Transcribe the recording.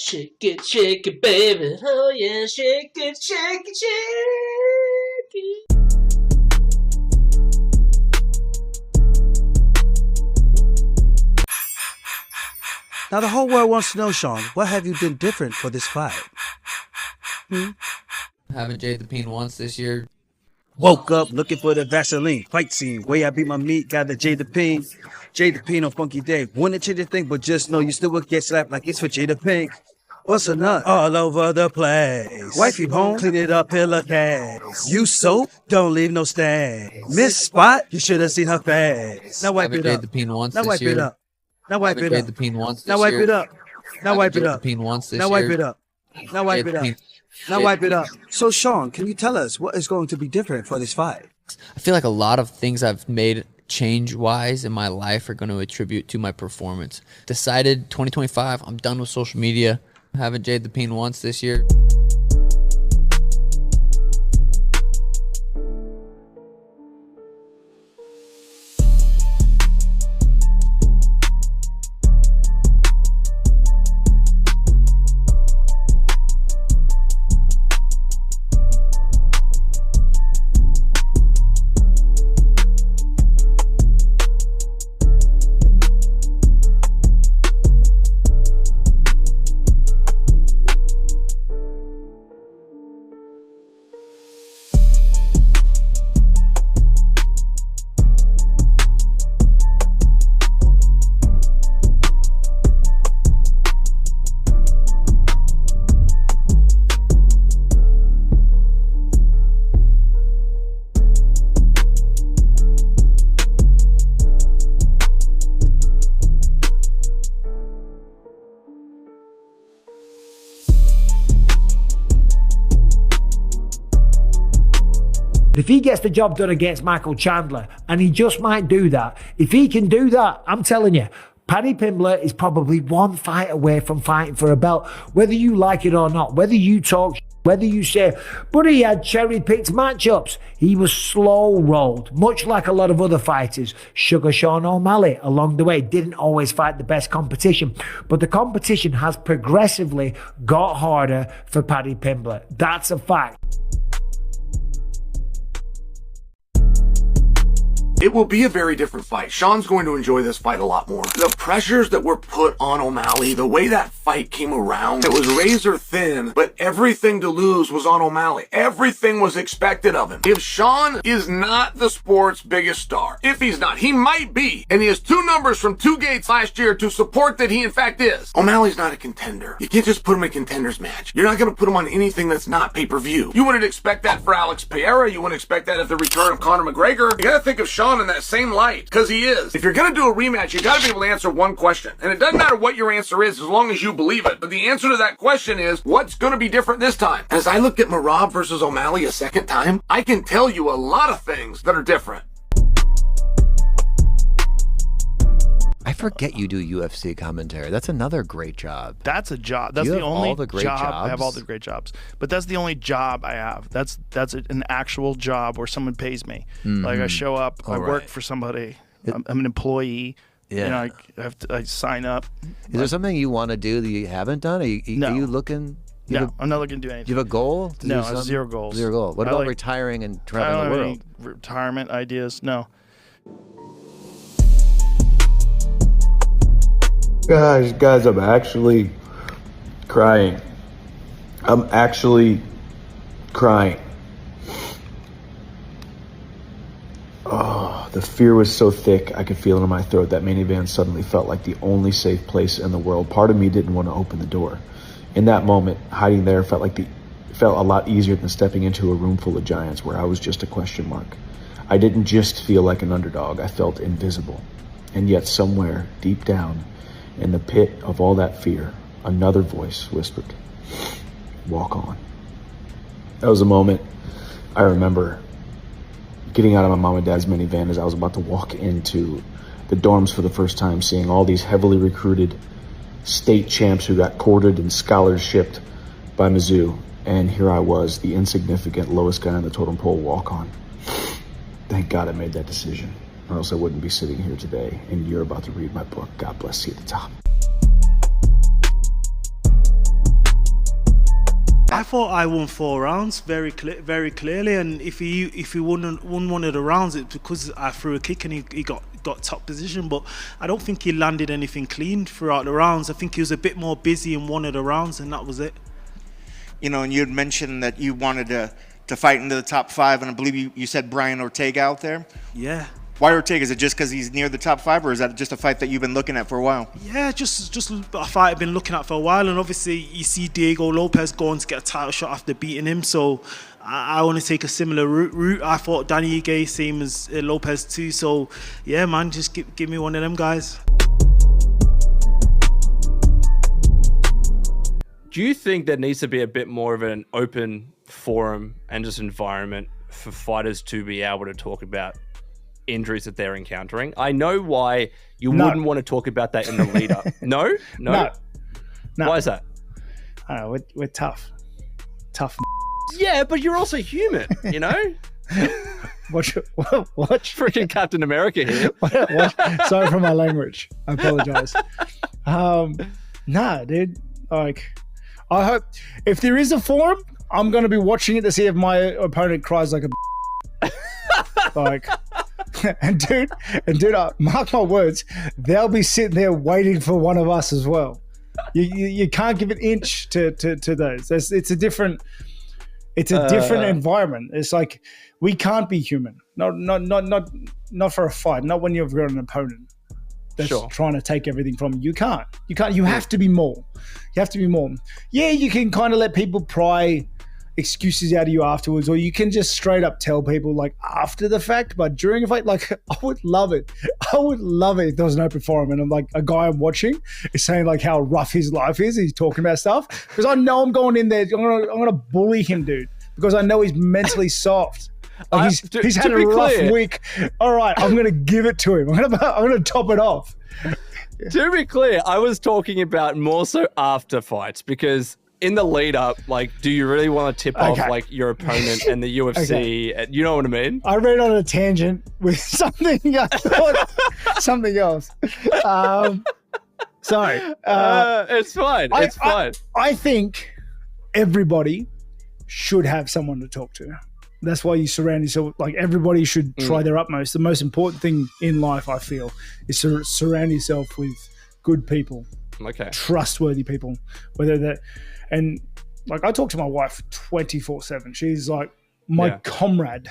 Shake it, baby. Oh yeah, shake it, shake it, shake it. Now the whole world wants to know, Sean, what have you been different for this fight? Haven't Jade the Peen once this year. Woke up looking for the Vaseline fight scene. Way I beat my meat, got the Jade the Peen. Jade the Peen on Funky Day. Wouldn't change a thing, but just know you still would get slapped like it's for Jade the Pink. What's a nut? All over the place. Wifey home, clean it up, pillowcase. Use soap, don't leave no stains. Miss spot, you should have seen her face. Now wipe Haven't it Jade up. the Peen once Now this wipe year. it up. Now wipe Haven't it Jade up. the Peen once this Now wipe year. it up. Now wipe Haven't it Jade up. the Peen once this Now wipe year. it up. Now wipe it up. Now wipe it up. So Sean, can you tell us what is going to be different for this fight? I feel like a lot of things I've made change-wise in my life are going to attribute to my performance. Decided 2025, I'm done with social media. Haven't Jade the Peen once this year. If he gets the job done against Michael Chandler, and he just might do that, if he can do that, I'm telling you, Paddy Pimblett is probably one fight away from fighting for a belt, whether you like it or not, whether you talk, whether you say, but he had cherry-picked matchups. He was slow-rolled, much like a lot of other fighters. Sugar Sean O'Malley, along the way, didn't always fight the best competition, but the competition has progressively got harder for Paddy Pimblett. That's a fact. It will be a very different fight. Sean's going to enjoy this fight a lot more. The pressures that were put on O'Malley, the way that fight came around, it was razor thin, but everything to lose was on O'Malley. Everything was expected of him. If Sean is not the sport's biggest star, if he's not, he might be, and he has 2 numbers from 2 gates last year to support that he in fact is. O'Malley's not a contender. You can't just put him in a contenders match. You're not going to put him on anything that's not pay-per-view. You wouldn't expect that for Alex Pereira. You wouldn't expect that at the return of Conor McGregor. You got to think of Sean in that same light, because he is. If you're going to do a rematch, you got to be able to answer one question. And it doesn't matter what your answer is as long as you believe it. But the answer to that question is, what's going to be different this time? As I look at Merab versus O'Malley a second time, I can tell you a lot of things that are different. I forget you do UFC commentary. That's another great job. That's a job. That's You the have only all the great job. I jobs? have all the great jobs, but that's the only job I have. That's an actual job where someone pays me. Like I show up, I work for somebody. I'm an employee. Yeah. You know, I sign up. Is there something you want to do that you haven't done? Are you looking? No, I'm not looking to do anything. Do you have a goal? To No, do I have something? 0 goals. 0 goal. What about retiring and I traveling don't the have world? any retirement ideas. No. Guys, I'm actually crying. I'm actually crying. Oh, the fear was so thick, I could feel it in my throat. That minivan suddenly felt like the only safe place in the world. Part of me didn't want to open the door. In that moment, hiding there felt a lot easier than stepping into a room full of giants where I was just a question mark. I didn't just feel like an underdog, I felt invisible. And yet somewhere, deep down, in the pit of all that fear, another voice whispered, "Walk on." That was a moment I remember getting out of my mom and dad's minivan as I was about to walk into the dorms for the first time, seeing all these heavily recruited state champs who got courted and scholarshiped by Mizzou. And here I was, the insignificant lowest guy on the totem pole, walk on. Thank God I made that decision, or else I wouldn't be sitting here today. And you're about to read my book. God bless you at the top. I thought I won 4 rounds very clearly, and if he won one of the rounds, it's because I threw a kick and he got top position. But I don't think he landed anything clean throughout the rounds. I think he was a bit more busy in one of the rounds, and that was it. You know, and you had mentioned that you wanted to fight into the top 5, and I believe you said Brian Ortega out there. Yeah. Why Ortega? Is it just because he's near the top 5, or is that just a fight that you've been looking at for a while? Yeah, just a fight I've been looking at for a while, and obviously you see Diego Lopez going to get a title shot after beating him, so I want to take a similar route. I thought Danny Ige, same as Lopez too, so yeah, man, just give me one of them guys. Do you think there needs to be a bit more of an open forum and just environment for fighters to be able to talk about injuries that they're encountering? I know why you wouldn't want to talk about that in the lead up. No. Why is that? We're tough. Yeah, but you're also human, you know? Watch Freaking Captain America here. Sorry for my language. I apologize. Dude. Like, I hope if there is a forum, I'm going to be watching it to see if my opponent cries like a like. And dude, mark my words, they'll be sitting there waiting for one of us as well. You can't give an inch to those. It's a different environment. It's like we can't be human. Not for a fight. Not when you've got an opponent that's trying to take everything from you. You can't. You have to be more. You have to be more. Yeah, you can kind of let people pry excuses out of you afterwards, or you can just straight up tell people like after the fact. But during a fight, like I would love it if there was an open forum and I'm like a guy I'm watching is saying like how rough his life is. He's talking about stuff because I know I'm going in there. I'm gonna bully him, dude, because I know he's mentally soft. Like he's had a rough week. All right, I'm gonna give it to him. I'm gonna top it off. To be clear, I was talking about more so after fights, because in the lead up, like, do you really want to tip off like your opponent and the UFC? And, you know what I mean? I ran on a tangent with something else. Sorry. It's fine. It's fine. I think everybody should have someone to talk to. That's why you surround yourself. Like everybody should try their utmost. The most important thing in life, I feel, is to surround yourself with good people. Okay. Trustworthy people. Whether that. And like I talk to my wife 24/7. She's like my comrade.